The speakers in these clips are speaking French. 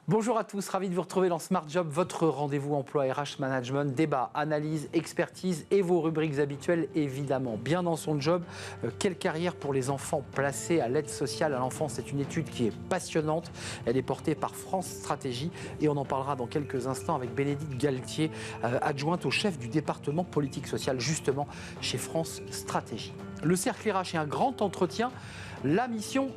Bonjour à tous, ravi de vous retrouver dans Smart Job, votre rendez-vous emploi RH Management, débat, analyse, expertise et vos rubriques habituelles évidemment. Bien dans son job, quelle carrière pour les enfants placés à l'aide sociale à l'enfance? C'est une étude qui est passionnante, elle est portée par France Stratégie et on en parlera dans quelques instants avec Bénédicte Galtier, adjointe au chef du département politique sociale justement chez France Stratégie. Le cercle RH est un grand entretien. Les missions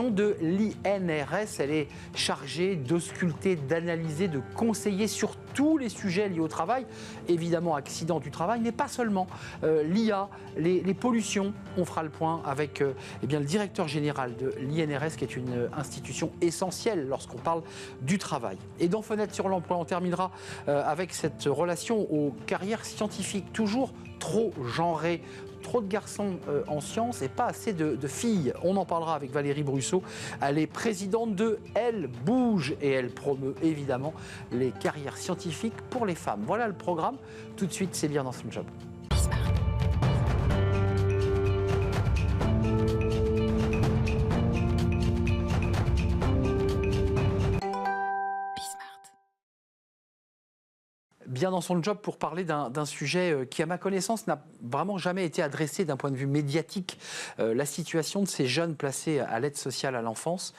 de l'INRS, elle est chargée d'ausculter, d'analyser, de conseiller sur tous les sujets liés au travail. Évidemment, accident du travail, mais pas seulement. L'IA, les pollutions, on fera le point avec le directeur général de l'INRS, qui est une institution essentielle lorsqu'on parle du travail. Et dans Fenêtre sur l'emploi, on terminera avec cette relation aux carrières scientifiques, toujours trop genrées. Trop de garçons en sciences et pas assez de filles. On en parlera avec Valérie Brusseau. Elle est présidente de Elle Bouge et elle promeut évidemment les carrières scientifiques pour les femmes. Voilà le programme. Tout de suite, c'est bien dans son job. Bien dans son job pour parler d'un sujet qui, à ma connaissance, n'a vraiment jamais été adressé d'un point de vue médiatique. La situation de ces jeunes placés à l'aide sociale à l'enfance,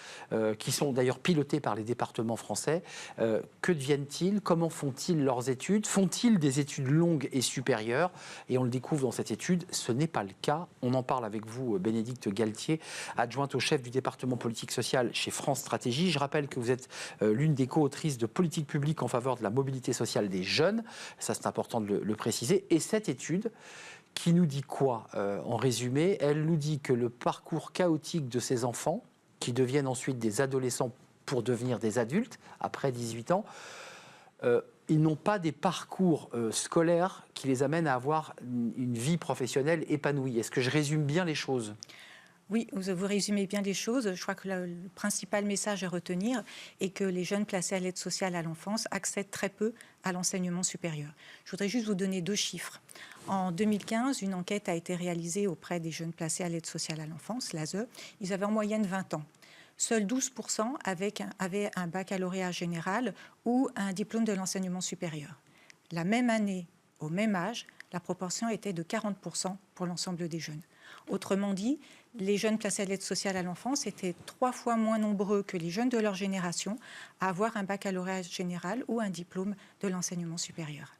qui sont d'ailleurs pilotés par les départements français. Que deviennent-ils? Comment font-ils leurs études? Font-ils des études longues et supérieures? Et on le découvre dans cette étude, ce n'est pas le cas. On en parle avec vous, Bénédicte Galtier, adjointe au chef du département politique sociale chez France Stratégie. Je rappelle que vous êtes l'une des co-autrices de Politique publique en faveur de la mobilité sociale des jeunes. Ça, c'est important de le préciser. Et cette étude, qui nous dit quoi en résumé? Elle nous dit que le parcours chaotique de ces enfants, qui deviennent ensuite des adolescents pour devenir des adultes, après 18 ans, ils n'ont pas des parcours scolaires qui les amènent à avoir une vie professionnelle épanouie. Est-ce que je résume bien les choses ? Oui, vous résumez bien les choses. Je crois que le principal message à retenir est que les jeunes placés à l'aide sociale à l'enfance accèdent très peu à l'enseignement supérieur. Je voudrais juste vous donner 2 chiffres. En 2015, une enquête a été réalisée auprès des jeunes placés à l'aide sociale à l'enfance, l'ASE. Ils avaient en moyenne 20 ans. Seuls 12% avaient un baccalauréat général ou un diplôme de l'enseignement supérieur. La même année, au même âge, la proportion était de 40% pour l'ensemble des jeunes. Autrement dit, les jeunes placés à l'aide sociale à l'enfance étaient 3 fois moins nombreux que les jeunes de leur génération à avoir un baccalauréat général ou un diplôme de l'enseignement supérieur.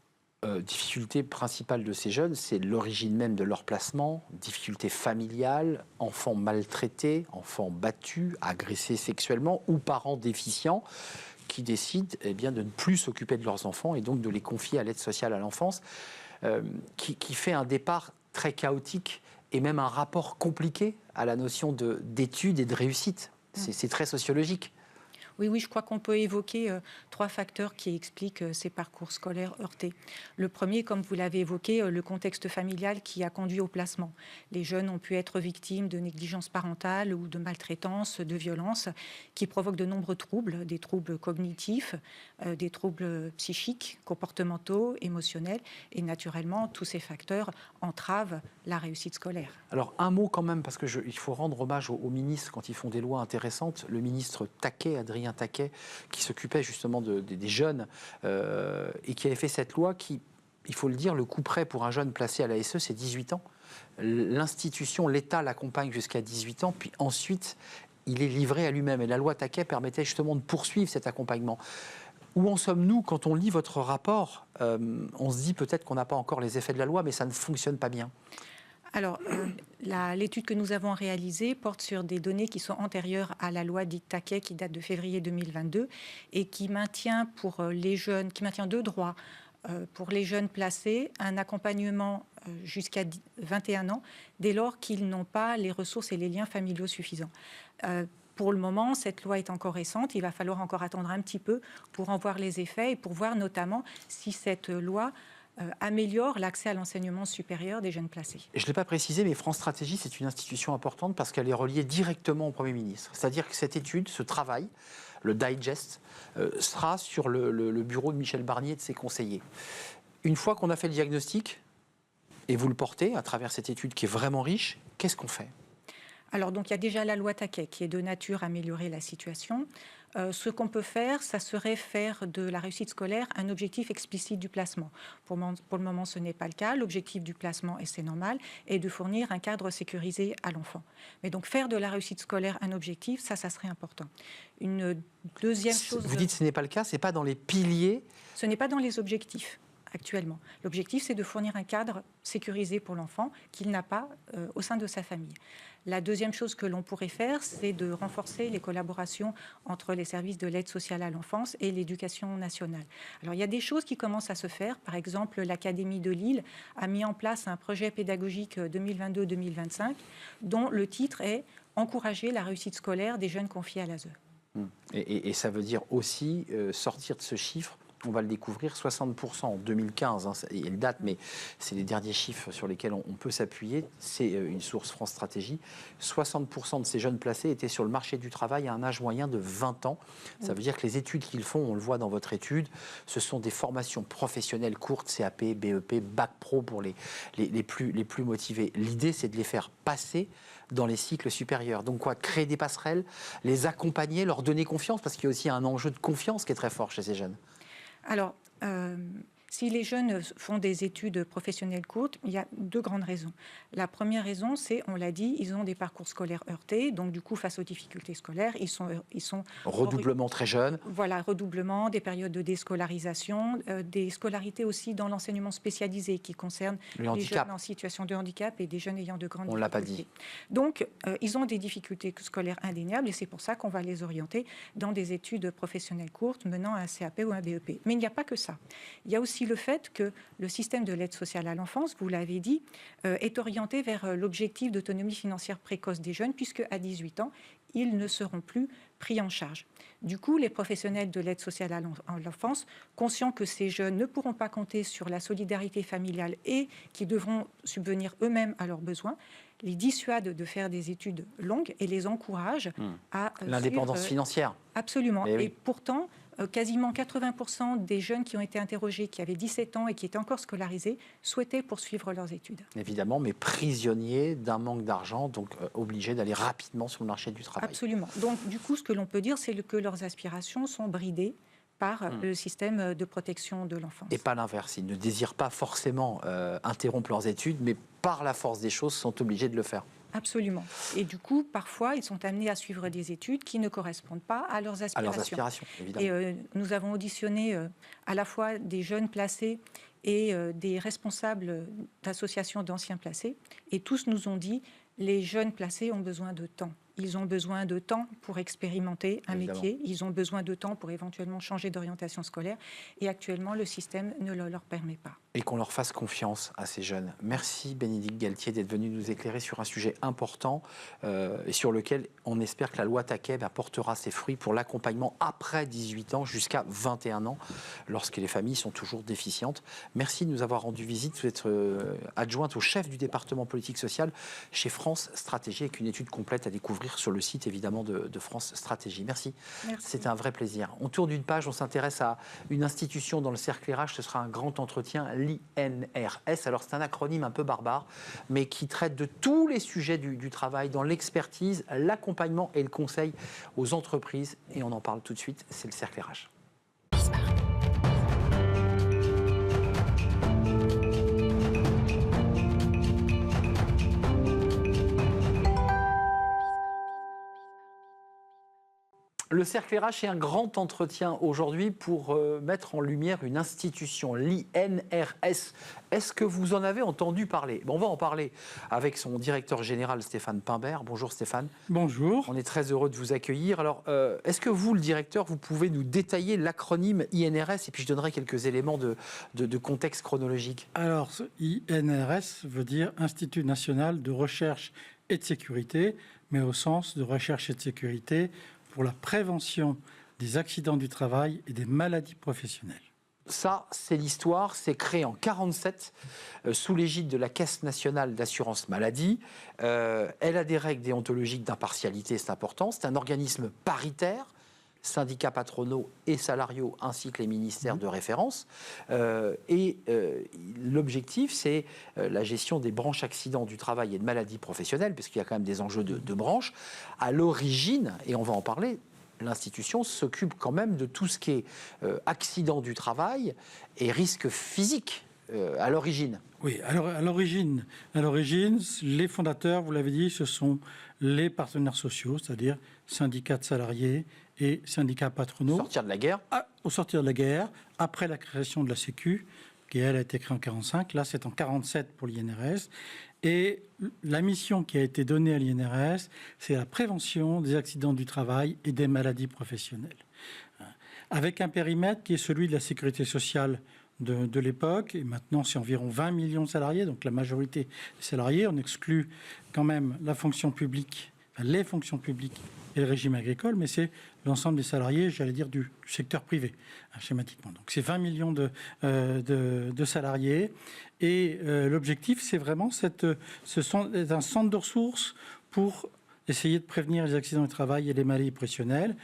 Difficulté principale de ces jeunes, c'est l'origine même de leur placement, difficulté familiale, enfants maltraités, enfants battus, agressés sexuellement ou parents déficients qui décident de ne plus s'occuper de leurs enfants et donc de les confier à l'aide sociale à l'enfance, qui fait un départ très chaotique et même un rapport compliqué à la notion d'études et de réussite. C'est très sociologique. Oui, je crois qu'on peut évoquer 3 facteurs qui expliquent ces parcours scolaires heurtés. Le premier, comme vous l'avez évoqué, le contexte familial qui a conduit au placement. Les jeunes ont pu être victimes de négligence parentale ou de maltraitance, de violences, qui provoquent de nombreux troubles, des troubles cognitifs, des troubles psychiques, comportementaux, émotionnels. Et naturellement, tous ces facteurs entravent la réussite scolaire. Alors, un mot quand même, parce qu'il faut rendre hommage aux ministres quand ils font des lois intéressantes. Le ministre Taquet, Adrien Taquet, qui s'occupait justement des jeunes et qui avait fait cette loi qui, il faut le dire, le coup près pour un jeune placé à l'ASE, c'est 18 ans. L'institution, l'État l'accompagne jusqu'à 18 ans, puis ensuite, il est livré à lui-même. Et la loi Taquet permettait justement de poursuivre cet accompagnement. Où en sommes-nous quand on lit votre rapport? On se dit peut-être qu'on n'a pas encore les effets de la loi, mais ça ne fonctionne pas bien. Alors, l'étude que nous avons réalisée porte sur des données qui sont antérieures à la loi dite Taquet, qui date de février 2022, et qui maintient pour les jeunes, qui maintient 2 droits pour les jeunes placés, un accompagnement jusqu'à 21 ans, dès lors qu'ils n'ont pas les ressources et les liens familiaux suffisants. Pour le moment, cette loi est encore récente. Il va falloir encore attendre un petit peu pour en voir les effets et pour voir notamment si cette loi améliore l'accès à l'enseignement supérieur des jeunes placés. Je ne l'ai pas précisé, mais France Stratégie, c'est une institution importante parce qu'elle est reliée directement au Premier ministre. C'est-à-dire que cette étude, ce travail, le digest, sera sur le bureau de Michel Barnier et de ses conseillers. Une fois qu'on a fait le diagnostic, et vous le portez à travers cette étude qui est vraiment riche, qu'est-ce qu'on fait ? Alors, donc, il y a déjà la loi Taquet qui est de nature à améliorer la situation. Ce qu'on peut faire, ça serait faire de la réussite scolaire un objectif explicite du placement. Pour le moment, ce n'est pas le cas. L'objectif du placement, et c'est normal, est de fournir un cadre sécurisé à l'enfant. Mais donc, faire de la réussite scolaire un objectif, ça serait important. Une deuxième chose... Vous dites que ce n'est pas le cas, ce n'est pas dans les piliers. Ce n'est pas dans les objectifs actuellement. L'objectif, c'est de fournir un cadre sécurisé pour l'enfant qu'il n'a pas au sein de sa famille. La deuxième chose que l'on pourrait faire, c'est de renforcer les collaborations entre les services de l'aide sociale à l'enfance et l'éducation nationale. Alors, il y a des choses qui commencent à se faire. Par exemple, l'Académie de Lille a mis en place un projet pédagogique 2022-2025 dont le titre est « Encourager la réussite scolaire des jeunes confiés à l'ASE ». Et ça veut dire aussi sortir de ce chiffre. On va le découvrir, 60% en 2015, il y a une date, mais c'est les derniers chiffres sur lesquels on peut s'appuyer. C'est une source France Stratégie. 60% de ces jeunes placés étaient sur le marché du travail à un âge moyen de 20 ans. Ça veut dire que les études qu'ils font, on le voit dans votre étude, ce sont des formations professionnelles courtes, CAP, BEP, Bac Pro pour les plus motivés. L'idée, c'est de les faire passer dans les cycles supérieurs. Donc quoi, créer des passerelles, les accompagner, leur donner confiance, parce qu'il y a aussi un enjeu de confiance qui est très fort chez ces jeunes. Alors, si les jeunes font des études professionnelles courtes, il y a deux grandes raisons. La première raison, c'est, on l'a dit, ils ont des parcours scolaires heurtés, donc du coup, face aux difficultés scolaires, ils sont redoublement très jeunes. Voilà, redoublement, des périodes de déscolarisation, des scolarités aussi dans l'enseignement spécialisé qui concerne les jeunes en situation de handicap et des jeunes ayant de grandes difficultés. On ne l'a pas dit. Donc, ils ont des difficultés scolaires indéniables et c'est pour ça qu'on va les orienter dans des études professionnelles courtes menant à un CAP ou un BEP. Mais il n'y a pas que ça. Il y a aussi le fait que le système de l'aide sociale à l'enfance, vous l'avez dit, est orienté vers l'objectif d'autonomie financière précoce des jeunes, puisque à 18 ans, ils ne seront plus pris en charge. Du coup, les professionnels de l'aide sociale à l'enfance, conscients que ces jeunes ne pourront pas compter sur la solidarité familiale et qui devront subvenir eux-mêmes à leurs besoins, les dissuadent de faire des études longues et les encouragent à... L'indépendance financière. Absolument. Et pourtant... quasiment 80% des jeunes qui ont été interrogés, qui avaient 17 ans et qui étaient encore scolarisés, souhaitaient poursuivre leurs études. Évidemment, mais prisonniers d'un manque d'argent, donc obligés d'aller rapidement sur le marché du travail. Absolument. Donc, du coup, ce que l'on peut dire, c'est que leurs aspirations sont bridées par le système de protection de l'enfance. Et pas l'inverse. Ils ne désirent pas forcément interrompre leurs études, mais par la force des choses, sont obligés de le faire. Absolument. Et du coup, parfois, ils sont amenés à suivre des études qui ne correspondent pas à leurs aspirations. À leurs aspirations, évidemment. Et nous avons auditionné à la fois des jeunes placés et des responsables d'associations d'anciens placés. Et tous nous ont dit, les jeunes placés ont besoin de temps. Ils ont besoin de temps pour expérimenter un métier. Ils ont besoin de temps pour éventuellement changer d'orientation scolaire. Et actuellement, le système ne le leur permet pas. Et qu'on leur fasse confiance à ces jeunes. Merci Bénédicte Galtier d'être venue nous éclairer sur un sujet important et sur lequel on espère que la loi Taquet apportera ses fruits pour l'accompagnement après 18 ans jusqu'à 21 ans, lorsque les familles sont toujours déficientes. Merci de nous avoir rendu visite. Vous êtes adjointe au chef du département politique sociale chez France Stratégie, avec une étude complète à découvrir sur le site évidemment de France Stratégie. Merci. C'était un vrai plaisir. On tourne une page, on s'intéresse à une institution dans le cercle RH. Ce sera un grand entretien, l'INRS. Alors c'est un acronyme un peu barbare, mais qui traite de tous les sujets du travail, dans l'expertise, l'accompagnement et le conseil aux entreprises. Et on en parle tout de suite, c'est le cercle RH. Le cercle RH est un grand entretien aujourd'hui pour mettre en lumière une institution, l'INRS. Est-ce que vous en avez entendu parler ? On va en parler avec son directeur général Stéphane Pimbert. Bonjour Stéphane. Bonjour. On est très heureux de vous accueillir. Alors, est-ce que vous, le directeur, vous pouvez nous détailler l'acronyme INRS et puis je donnerai quelques éléments de contexte chronologique. Alors, INRS veut dire Institut National de Recherche et de Sécurité, mais au sens de recherche et de sécurité pour la prévention des accidents du travail et des maladies professionnelles. Ça, c'est l'histoire. C'est créé en 1947 sous l'égide de la Caisse nationale d'assurance maladie. Elle a des règles déontologiques d'impartialité, c'est important. C'est un organisme paritaire. syndicats patronaux et salariaux, ainsi que les ministères de référence. L'objectif, c'est la gestion des branches accidents du travail et de maladies professionnelles, parce qu'il y a quand même des enjeux de branches. À l'origine, et on va en parler, l'institution s'occupe quand même de tout ce qui est accident du travail et risque physique à l'origine. Oui, alors à l'origine, les fondateurs, vous l'avez dit, ce sont les partenaires sociaux, c'est-à-dire syndicats de salariés et syndicats patronaux. Sortir de la guerre. Au sortir de la guerre, après la création de la Sécu, qui elle a été créée en 1945, là c'est en 1947 pour l'INRS. Et la mission qui a été donnée à l'INRS, c'est la prévention des accidents du travail et des maladies professionnelles. Avec un périmètre qui est celui de la sécurité sociale de l'époque, et maintenant c'est environ 20 millions de salariés, donc la majorité des salariés. On exclut quand même la fonction publique, les fonctions publiques et le régime agricole, mais c'est l'ensemble des salariés, j'allais dire, du secteur privé, schématiquement. Donc c'est 20 millions de salariés, et l'objectif, c'est vraiment un centre de ressources pour essayer de prévenir les accidents du travail et les maladies professionnelles.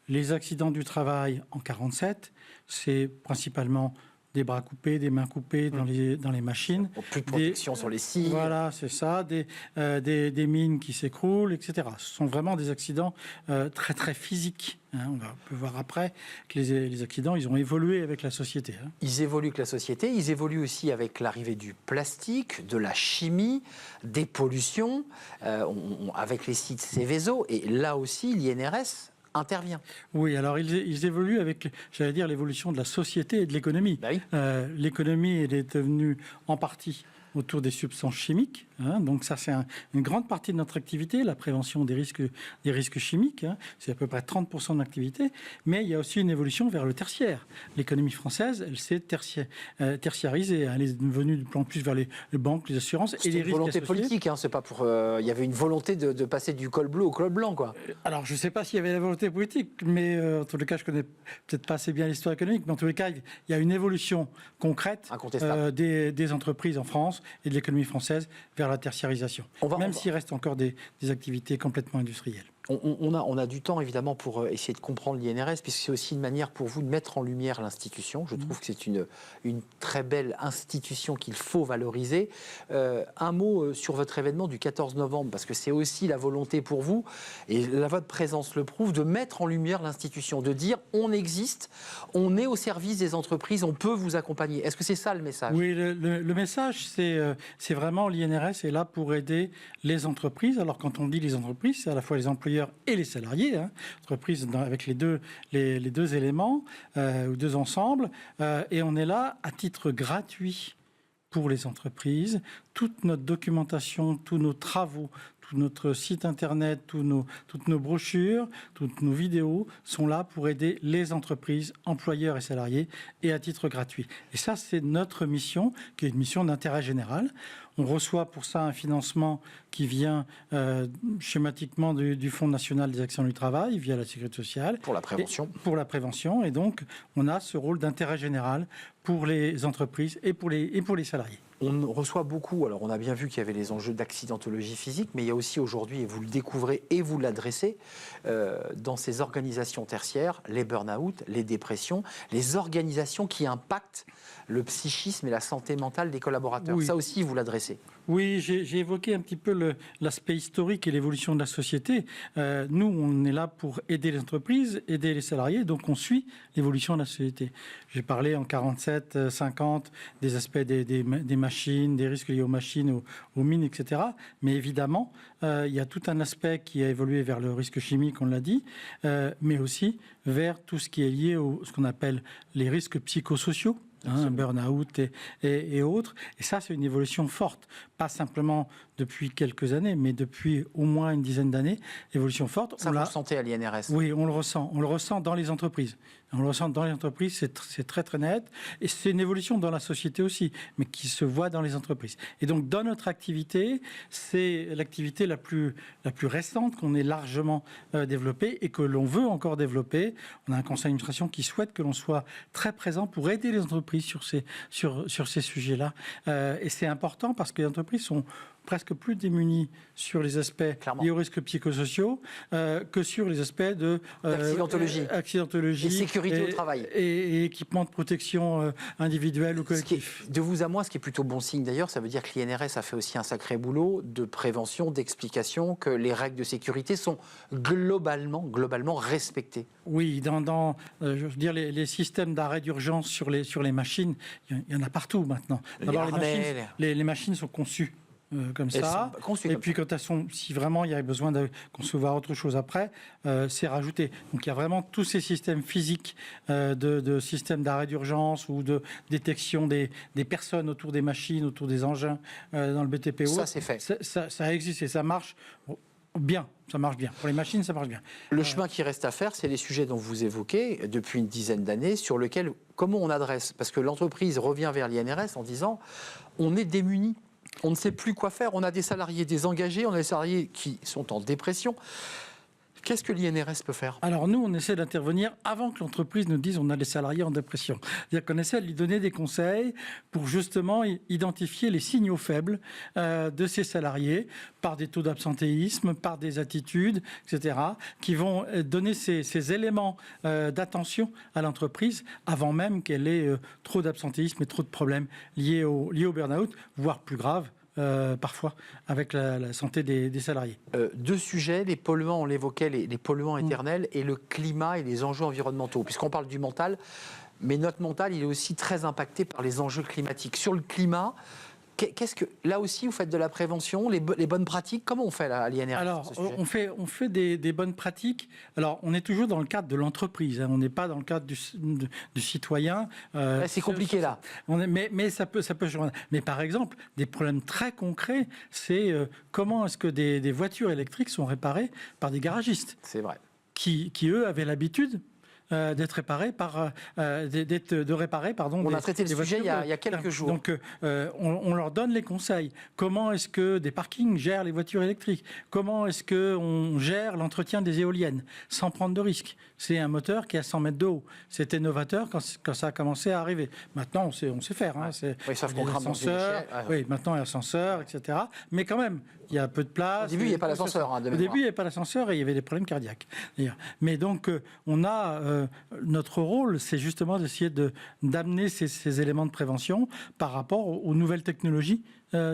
Les accidents du travail en 1947, c'est principalement des bras coupés, des mains coupées dans les machines. Plus de protection sur les scies. Voilà, c'est ça. Des mines qui s'écroulent, etc. Ce sont vraiment des accidents très, très physiques. On peut voir après que les accidents, ils ont évolué avec la société. Ils évoluent avec la société. Ils évoluent aussi avec l'arrivée du plastique, de la chimie, des pollutions, avec les sites Seveso. Et là aussi, l'INRS intervient. Oui, alors ils évoluent avec, j'allais dire, l'évolution de la société et de l'économie. Bah oui. L'économie, elle est devenue en partie autour des substances chimiques. Donc ça, c'est une grande partie de notre activité, la prévention des risques chimiques. C'est à peu près 30% de l'activité. Mais il y a aussi une évolution vers le tertiaire. L'économie française, elle s'est tertiarisée. Elle est venue de plus en plus vers les banques, les assurances et les risques associés. C'est une volonté politique, c'est pas pour... Il y avait une volonté de passer du col bleu au col blanc, quoi. Alors, je ne sais pas s'il y avait la volonté politique, mais en tous les cas, je connais peut-être pas assez bien l'histoire économique, mais en tous les cas, il y a une évolution concrète des entreprises en France et de l'économie française vers la tertiarisation, même s'il reste encore des activités complètement industrielles. On a du temps, évidemment, pour essayer de comprendre l'INRS, puisque c'est aussi une manière pour vous de mettre en lumière l'institution. Je trouve que c'est une très belle institution qu'il faut valoriser. Un mot sur votre événement du 14 novembre, parce que c'est aussi la volonté pour vous, et votre présence le prouve, de mettre en lumière l'institution, de dire on existe, on est au service des entreprises, on peut vous accompagner. Est-ce que c'est ça le message ? Oui, le message, c'est vraiment l'INRS est là pour aider les entreprises. Alors quand on dit les entreprises, c'est à la fois les employeurs et les salariés, entreprises avec les deux éléments ou deux ensembles, et on est là à titre gratuit pour les entreprises. Toute notre documentation, tous nos travaux, tout notre site internet, toutes nos brochures, toutes nos vidéos sont là pour aider les entreprises, employeurs et salariés, et à titre gratuit. Et ça, c'est notre mission, qui est une mission d'intérêt général. On reçoit pour ça un financement qui vient schématiquement du Fonds national des accidents du travail via la Sécurité sociale. Pour la prévention. Pour la prévention. Et donc, on a ce rôle d'intérêt général pour les entreprises et pour les salariés. On reçoit beaucoup, alors on a bien vu qu'il y avait les enjeux d'accidentologie physique, mais il y a aussi aujourd'hui, et vous le découvrez et vous l'adressez, dans ces organisations tertiaires, les burn-out, les dépressions, les organisations qui impactent le psychisme et la santé mentale des collaborateurs. Oui. Ça aussi, vous l'adressez. Oui, j'ai évoqué un petit peu l'aspect historique et l'évolution de la société. Nous, on est là pour aider les entreprises, aider les salariés, donc on suit l'évolution de la société. J'ai parlé en 47, 50 des aspects des machines, des risques liés aux machines, aux mines, etc. Mais évidemment, il y a tout un aspect qui a évolué vers le risque chimique, on l'a dit, mais aussi vers tout ce qui est lié à ce qu'on appelle les risques psychosociaux. Burn-out et autres. Et ça, c'est une évolution forte. Pas simplement depuis quelques années, mais depuis au moins une dizaine d'années. Évolution forte. Ça, vous le ressentez à l'INRS ? Oui, on le ressent. On le ressent dans les entreprises. On le ressent dans les entreprises, c'est très très net. Et c'est une évolution dans la société aussi, mais qui se voit dans les entreprises. Et donc dans notre activité, c'est l'activité la plus récente qu'on ait largement développée et que l'on veut encore développer. On a un conseil d'administration qui souhaite que l'on soit très présent pour aider les entreprises sur ces sujets-là. Et c'est important parce que les entreprises sont presque plus démunis sur les aspects liés aux risques psychosociaux que sur les aspects de accidentologie et sécurité au travail. Et équipement de protection individuelle ou collectif. De vous à moi, ce qui est plutôt bon signe d'ailleurs, ça veut dire que l'INRS a fait aussi un sacré boulot de prévention, d'explication, que les règles de sécurité sont globalement respectées. Oui, je veux dire, les systèmes d'arrêt d'urgence sur les machines, il y en a partout maintenant. D'abord, les machines sont conçues comme ça. Et puis quand si vraiment il y a besoin de concevoir autre chose après, c'est rajouté. Donc il y a vraiment tous ces systèmes physiques de systèmes d'arrêt d'urgence ou de détection des personnes autour des machines, autour des engins dans le BTP. Ça, c'est fait. Ça existe et ça marche bien. Ça marche bien. Pour les machines, ça marche bien. Le chemin qui reste à faire, c'est les sujets dont vous évoquez depuis une dizaine d'années, sur lesquels, comment on adresse. Parce que l'entreprise revient vers l'INRS en disant, on est démunis. On ne sait plus quoi faire. On a des salariés désengagés, on a des salariés qui sont en dépression. Qu'est-ce que l'INRS peut faire ? Alors nous, on essaie d'intervenir avant que l'entreprise nous dise on a des salariés en dépression. C'est-à-dire qu'on essaie de lui donner des conseils pour justement identifier les signaux faibles de ces salariés par des taux d'absentéisme, par des attitudes, etc., qui vont donner ces éléments d'attention à l'entreprise avant même qu'elle ait trop d'absentéisme et trop de problèmes liés au burn-out, voire plus grave. Parfois, avec la santé des salariés. Deux sujets, les polluants, on l'évoquait, les polluants éternels, et le climat et les enjeux environnementaux. Puisqu'on parle du mental, mais notre mental, il est aussi très impacté par les enjeux climatiques. Sur le climat, là aussi, vous faites de la prévention, les bonnes pratiques. Comment on fait à l'INRS? Alors, on fait des bonnes pratiques. Alors, on est toujours dans le cadre de l'entreprise. On n'est pas dans le cadre du citoyen. C'est compliqué là. Mais ça peut changer. Mais par exemple, des problèmes très concrets, c'est comment est-ce que des voitures électriques sont réparées par des garagistes. C'est vrai. Qui eux, avaient l'habitude d'être réparés On a traité le sujet il y a quelques jours. Donc, on leur donne les conseils. Comment est-ce que des parkings gèrent les voitures électriques? Comment est-ce qu'on gère l'entretien des éoliennes sans prendre de risques? C'est un moteur qui est à 100 mètres de haut. C'était novateur quand ça a commencé à arriver. Maintenant, on sait faire. Hein. Oui, sauf qu'on crame dans des déchets. Oui, maintenant, il y a l'ascenseur, etc. Mais quand même, il y a peu de place. Au début, il n'y a pas l'ascenseur. Au début, il n'y avait pas l'ascenseur et il y avait des problèmes cardiaques. D'ailleurs. Mais donc, on a notre rôle, c'est justement d'essayer d'amener ces éléments de prévention par rapport aux nouvelles technologies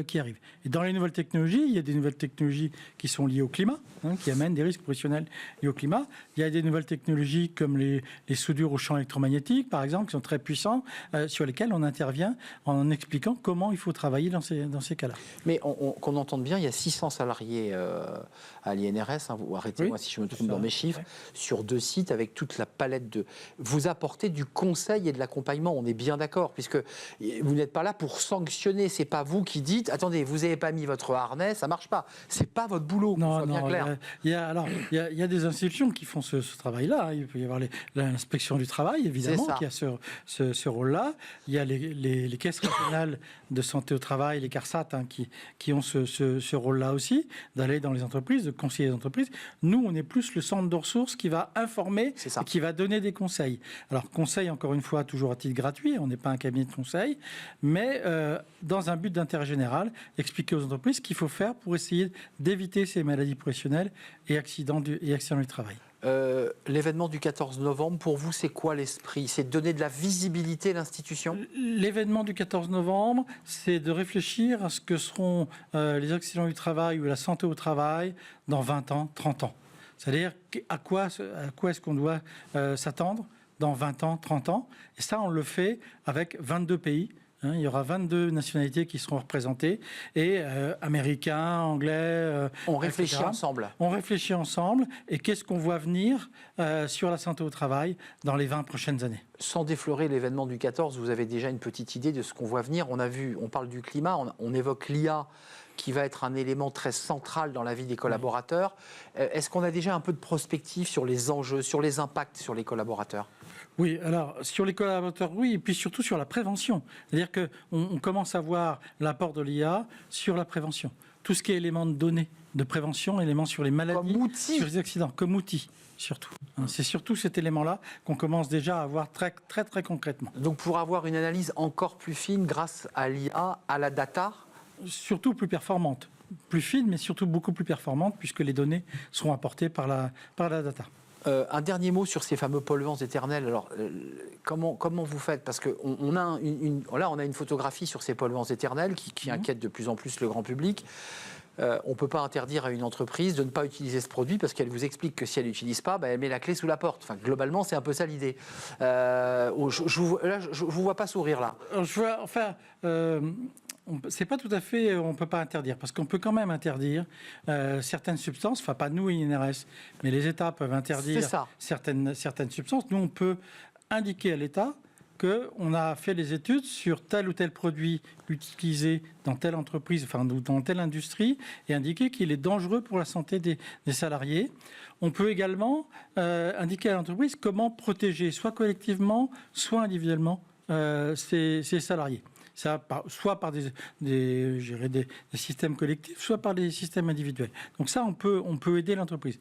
qui arrivent. Et dans les nouvelles technologies, il y a des nouvelles technologies qui sont liées au climat, qui amènent des risques professionnels liés au climat. Il y a des nouvelles technologies comme les soudures au champ électromagnétique, par exemple, qui sont très puissants, sur lesquelles on intervient en expliquant comment il faut travailler dans ces cas-là. Mais qu'on entende bien, il y a 600 salariés à l'INRS, vous arrêtez-moi si je me trompe dans mes chiffres, sur 2 sites avec toute la palette de... Vous apportez du conseil et de l'accompagnement, on est bien d'accord, puisque vous n'êtes pas là pour sanctionner, c'est pas vous qui dites, attendez, vous n'avez pas mis votre harnais, ça marche pas. C'est pas votre boulot, non, bien clair. Il y a des institutions qui font ce travail-là. Il peut y avoir l'inspection du travail, évidemment, qui a ce rôle-là. Il y a les caisses régionales de santé au travail, les CARSAT, qui ont ce rôle-là aussi, d'aller dans les entreprises, de conseiller les entreprises. Nous, on est plus le centre de ressources qui va informer et qui va donner des conseils. Alors, conseils, encore une fois, toujours à titre gratuit. On n'est pas un cabinet de conseil, mais dans un but d'intérêt général, expliquer aux entreprises ce qu'il faut faire pour essayer d'éviter ces maladies professionnelles et accidents du travail. L'événement du 14 novembre, pour vous, c'est quoi l'esprit? C'est de donner de la visibilité à l'institution? L'événement du 14 novembre, c'est de réfléchir à ce que seront les accidents du travail ou la santé au travail dans 20 ans, 30 ans. C'est-à-dire à quoi est-ce qu'on doit s'attendre dans 20 ans, 30 ans. Et ça, on le fait avec 22 pays. Il y aura 22 nationalités qui seront représentées, et américains, anglais... on réfléchit ensemble. On réfléchit ensemble, et qu'est-ce qu'on voit venir sur la santé au travail dans les 20 prochaines années. Sans déflorer l'événement du 14, vous avez déjà une petite idée de ce qu'on voit venir. On parle du climat, on évoque l'IA, qui va être un élément très central dans la vie des collaborateurs. Est-ce qu'on a déjà un peu de prospective sur les enjeux, sur les impacts sur les collaborateurs ? Oui, alors sur les collaborateurs, oui, et puis surtout sur la prévention. C'est-à-dire qu'on commence à voir l'apport de l'IA sur la prévention. Tout ce qui est éléments de données de prévention, éléments sur les maladies, Comme outil. sur les accidents, comme outil, surtout. C'est surtout cet élément-là qu'on commence déjà à voir très, très, très concrètement. Donc pour avoir une analyse encore plus fine grâce à l'IA, à la data. Surtout plus performante. Plus fine, mais surtout beaucoup plus performante, puisque les données seront apportées par la data. Un dernier mot sur ces fameux polluants éternels. Alors, comment vous faites? Parce que là, on a une photographie sur ces polluants éternels qui inquiète de plus en plus le grand public. On ne peut pas interdire à une entreprise de ne pas utiliser ce produit parce qu'elle vous explique que si elle n'utilise pas, elle met la clé sous la porte. Enfin, globalement, c'est un peu ça l'idée. Je vous vois pas sourire là. C'est pas tout à fait, on ne peut pas interdire, parce qu'on peut quand même interdire certaines substances, enfin pas nous, INRS, mais les États peuvent interdire certaines substances. Nous, on peut indiquer à l'État qu'on a fait des études sur tel ou tel produit utilisé dans telle entreprise, enfin dans telle industrie, et indiquer qu'il est dangereux pour la santé des salariés. On peut également indiquer à l'entreprise comment protéger, soit collectivement, soit individuellement, ces salariés. Ça, soit par des systèmes collectifs, soit par des systèmes individuels. Donc ça, on peut aider l'entreprise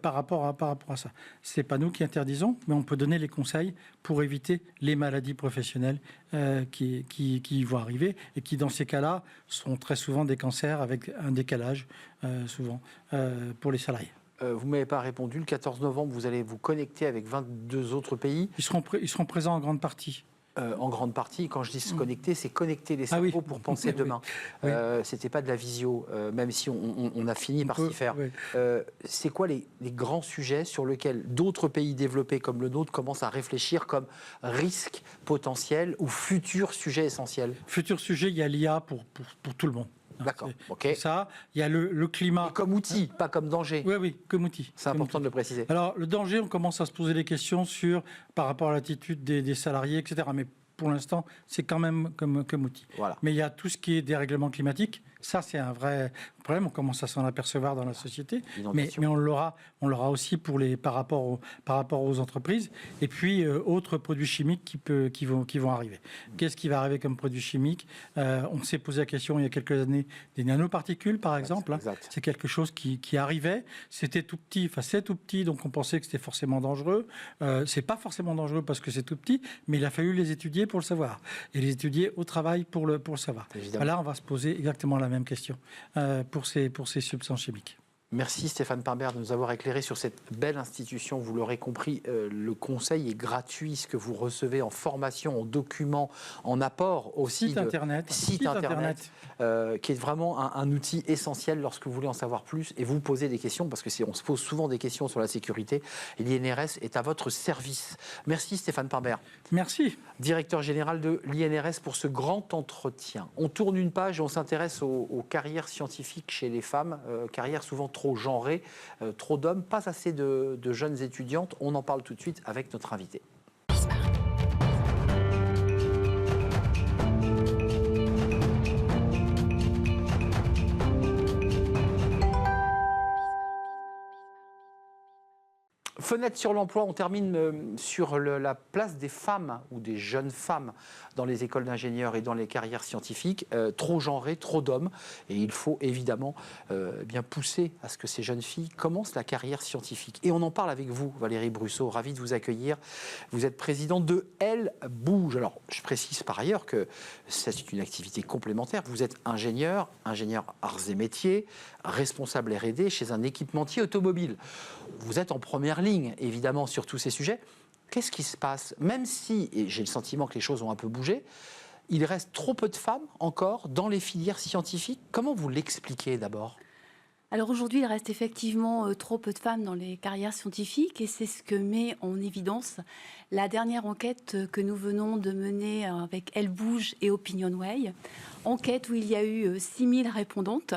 par rapport à ça. C'est pas nous qui interdisons, mais on peut donner les conseils pour éviter les maladies professionnelles qui vont arriver et qui, dans ces cas-là, sont très souvent des cancers avec un décalage souvent pour les salariés. Vous ne m'avez pas répondu. Le 14 novembre, vous allez vous connecter avec 22 autres pays. Ils seront présents en grande partie. En grande partie, quand je dis se connecter, c'est connecter les cerveaux pour penser demain. Oui. C'était pas de la visio, même si on a fini par s'y faire. Oui. C'est quoi les grands sujets sur lesquels d'autres pays développés comme le nôtre commencent à réfléchir comme risque potentiel ou futur sujet essentiel? Futur sujet, il y a l'IA pour tout le monde. D'accord, ok. Ça, il y a le climat. Et comme outil, pas comme danger. Oui, comme outil. C'est important de le préciser. Alors, le danger, on commence à se poser des questions par rapport à l'attitude des salariés, etc. Mais pour l'instant, c'est quand même comme outil. Voilà. Mais il y a tout ce qui est dérèglement climatique. Ça, c'est un vrai problème. On commence à s'en apercevoir dans la société. Mais on l'aura aussi par rapport aux entreprises. Et puis, autres produits chimiques qui vont arriver. Qu'est-ce qui va arriver comme produits chimiques? On s'est posé la question il y a quelques années des nanoparticules, par exemple. Exact. C'est quelque chose qui arrivait. C'était tout petit. Enfin, c'est tout petit, donc on pensait que c'était forcément dangereux. C'est pas forcément dangereux parce que c'est tout petit, mais il a fallu les étudier pour le savoir. Et les étudier au travail pour le savoir. Là, on va se poser exactement la même question pour ces substances chimiques. Merci Stéphane Pimbert de nous avoir éclairé sur cette belle institution. Vous l'aurez compris, le conseil est gratuit. Ce que vous recevez en formation, en documents, en apport aussi. Site internet. Qui est vraiment un outil essentiel lorsque vous voulez en savoir plus et vous poser des questions, parce que on se pose souvent des questions sur la sécurité. Et l'INRS est à votre service. Merci Stéphane Pimbert. Merci. Directeur général de l'INRS pour ce grand entretien. On tourne une page et on s'intéresse aux carrières scientifiques chez les femmes, carrières souvent trop genrées, trop d'hommes, pas assez de jeunes étudiantes. On en parle tout de suite avec notre invité. Fenêtre sur l'emploi, on termine sur la place des femmes ou des jeunes femmes dans les écoles d'ingénieurs et dans les carrières scientifiques, trop genrées, trop d'hommes. Et il faut évidemment bien pousser à ce que ces jeunes filles commencent la carrière scientifique. Et on en parle avec vous, Valérie Brusseau, ravie de vous accueillir. Vous êtes présidente de Elle Bouge. Alors, je précise par ailleurs que c'est une activité complémentaire. Vous êtes ingénieur arts et métiers, responsable R&D chez un équipementier automobile. Vous êtes en première ligne, évidemment, sur tous ces sujets. Qu'est-ce qui se passe? Même si, et j'ai le sentiment que les choses ont un peu bougé, il reste trop peu de femmes encore dans les filières scientifiques. Comment vous l'expliquez d'abord? Alors aujourd'hui, il reste effectivement trop peu de femmes dans les carrières scientifiques et c'est ce que met en évidence la dernière enquête que nous venons de mener avec Elle Bouge et OpinionWay. Enquête où il y a eu 6000 répondantes,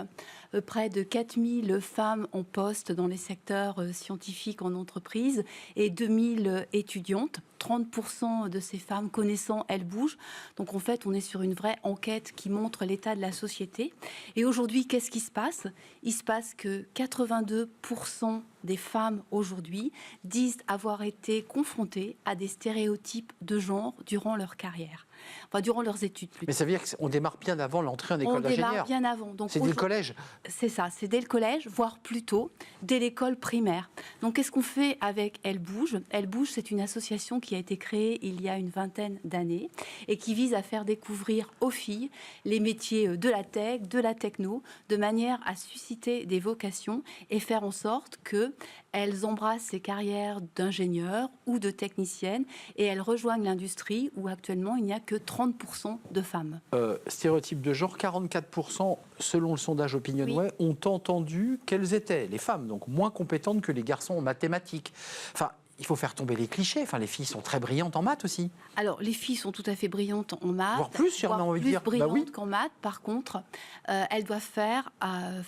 près de 4000 femmes en poste dans les secteurs scientifiques en entreprise et 2000 étudiantes. 30% de ces femmes connaissant Elles bougent. Donc en fait, on est sur une vraie enquête qui montre l'état de la société. Et aujourd'hui, qu'est-ce qui se passe ? Il se passe que 82% des femmes aujourd'hui disent avoir été confrontées à des stéréotypes de genre durant leur carrière. Enfin, durant leurs études plutôt. Mais ça veut dire qu'on démarre bien avant l'entrée en école d'ingénieur. On démarre bien avant. C'est dès le collège. C'est ça, c'est dès le collège, voire plus tôt, dès l'école primaire. Donc qu'est-ce qu'on fait avec Elles bougent ? Elles bougent, c'est une association qui a été créée il y a une vingtaine d'années et qui vise à faire découvrir aux filles les métiers de la tech, de la techno, de manière à susciter des vocations et faire en sorte qu'elles embrassent ces carrières d'ingénieurs ou de techniciennes et elles rejoignent l'industrie où actuellement il n'y a que 30% de femmes. Stéréotype de genre, 44% selon le sondage OpinionWay ont entendu qu'elles étaient, les femmes, donc moins compétentes que les garçons en mathématiques. Enfin, il faut faire tomber les clichés. Enfin, les filles sont très brillantes en maths aussi. Alors, les filles sont tout à fait brillantes en maths. Voire plus, si on a envie de dire. Brillantes qu'en maths. Par contre, elles doivent faire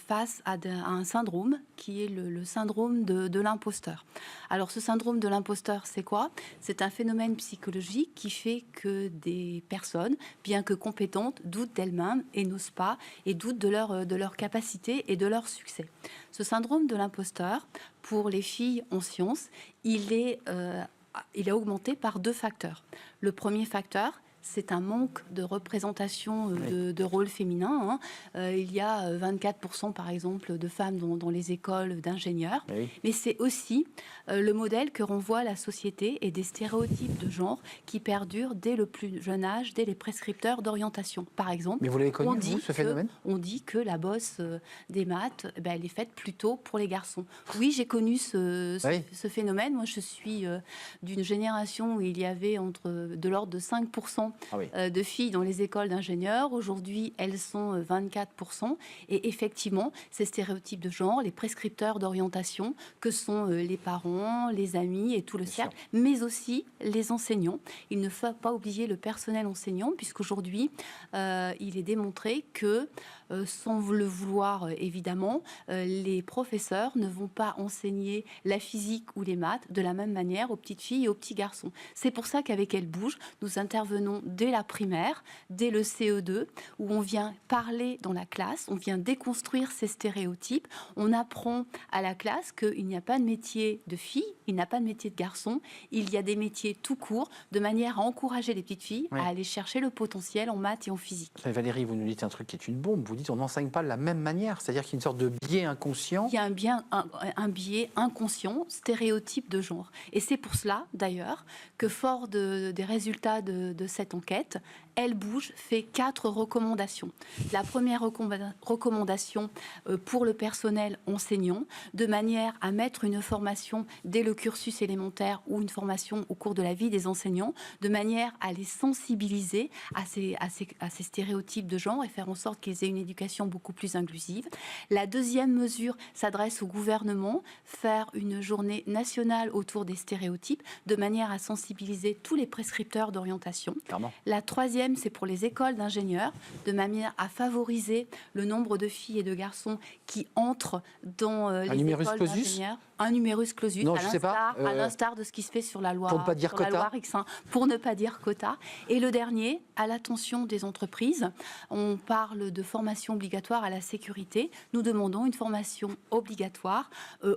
face à un syndrome qui est le syndrome de l'imposteur. Alors, ce syndrome de l'imposteur, c'est quoi ? C'est un phénomène psychologique qui fait que des personnes, bien que compétentes, doutent d'elles-mêmes et n'osent pas, et doutent de leur capacité et de leur succès. Ce syndrome de l'imposteur, pour les filles en sciences, il est augmenté par 2 facteurs. Le premier facteur, c'est un manque de représentation de rôle féminin. Il y a 24% par exemple de femmes dans les écoles d'ingénieurs. Oui. Mais c'est aussi le modèle que renvoie la société et des stéréotypes de genre qui perdurent dès le plus jeune âge, dès les prescripteurs d'orientation. Par exemple, mais vous l'avez connu, vous, ce phénomène ? On dit que la bosse des maths, elle est faite plutôt pour les garçons. Oui, j'ai connu ce phénomène. Moi, je suis d'une génération où il y avait de l'ordre de 5% de filles dans les écoles d'ingénieurs. Aujourd'hui, elles sont 24%. Et effectivement, ces stéréotypes de genre, les prescripteurs d'orientation, que sont les parents, les amis et tout le cercle, mais aussi les enseignants. Il ne faut pas oublier le personnel enseignant, puisqu'aujourd'hui, il est démontré que, sans le vouloir évidemment, les professeurs ne vont pas enseigner la physique ou les maths de la même manière aux petites filles et aux petits garçons. C'est pour ça qu'avec Elles bougent, nous intervenons dès la primaire, dès le CE2, où on vient parler dans la classe, on vient déconstruire ces stéréotypes, on apprend à la classe qu'il n'y a pas de métier de fille, il n'y a pas de métier de garçon, il y a des métiers tout court, de manière à encourager les petites filles à aller chercher le potentiel en maths et en physique. Valérie, vous nous dites un truc qui est une bombe, vous dites on n'enseigne pas de la même manière, c'est-à-dire qu'il y a une sorte de biais inconscient. Il y a un biais inconscient, stéréotype de genre. Et c'est pour cela, d'ailleurs, que fort des résultats de cette enquête, Elles bougent fait 4 recommandations. La première recommandation pour le personnel enseignant, de manière à mettre une formation dès le cursus élémentaire ou une formation au cours de la vie des enseignants, de manière à les sensibiliser à ces stéréotypes de genre et faire en sorte qu'ils aient une éducation beaucoup plus inclusive. La deuxième mesure s'adresse au gouvernement, faire une journée nationale autour des stéréotypes, de manière à sensibiliser tous les prescripteurs d'orientation. Clairement. La troisième, c'est pour les écoles d'ingénieurs, de manière à favoriser le nombre de filles et de garçons qui entrent dans les écoles d'ingénieurs. Un numerus clausus, non, à l'instar de ce qui se fait sur la loi, pour ne pas dire quota. La loi Rixin, pour ne pas dire quota. Et le dernier, à l'attention des entreprises, on parle de formation obligatoire à la sécurité. Nous demandons une formation obligatoire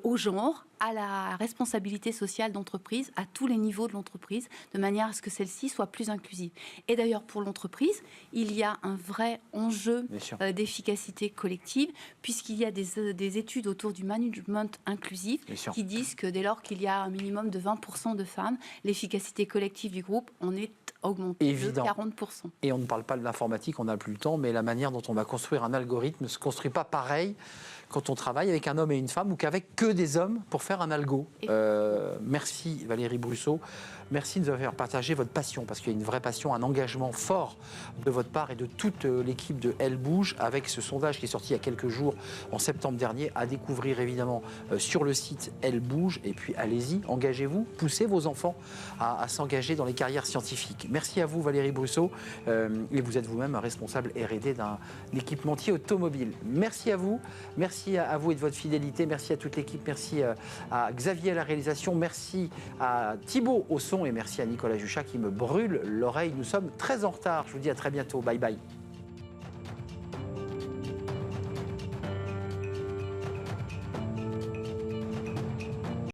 au genre, à la responsabilité sociale d'entreprise, à tous les niveaux de l'entreprise, de manière à ce que celle-ci soit plus inclusive. Et d'ailleurs, pour l'entreprise, il y a un vrai enjeu d'efficacité collective, puisqu'il y a des études autour du management inclusif qui disent que dès lors qu'il y a un minimum de 20% de femmes, l'efficacité collective du groupe en est augmentée de 40%. Et on ne parle pas de l'informatique, on n'a plus le temps, mais la manière dont on va construire un algorithme ne se construit pas pareil quand on travaille avec un homme et une femme ou qu'avec que des hommes pour faire un algo. Merci Valérie Brusseau. Merci de nous avoir partagé votre passion, parce qu'il y a une vraie passion, un engagement fort de votre part et de toute l'équipe de Elles bougent, avec ce sondage qui est sorti il y a quelques jours, en septembre dernier, à découvrir évidemment sur le site Elles bougent. Et puis allez-y, engagez-vous, poussez vos enfants à s'engager dans les carrières scientifiques. Merci à vous Valérie Brusseau, et vous êtes vous-même un responsable R&D d'un équipementier automobile. Merci à vous et de votre fidélité, merci à toute l'équipe, merci à Xavier à la réalisation, merci à Thibaut au son et merci à Nicolas Juchat qui me brûle l'oreille. Nous sommes très en retard, je vous dis à très bientôt, bye bye.